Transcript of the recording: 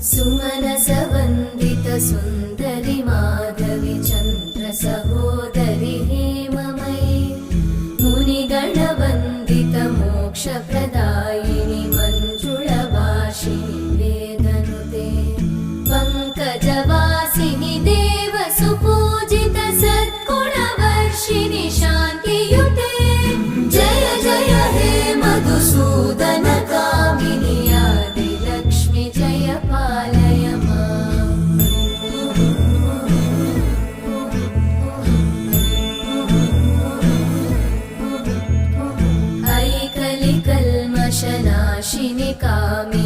सुमनसवन्दित सुन्दरि माधवि चन्द्र सहोदरि हेममयि मुनिगणवन्दित मोक्षप्रदायिनि मञ्जुळभाषिणि वेदनुते पङ्कजवासिनि देवसुपूजित सद्गुणवर्षिणि शान्तियुते जय जय हे मधुसूदन कामिनि आदिलक्ष्मि जय पालय माम्। ऐकलिकल्मषनाशिनि कामिनि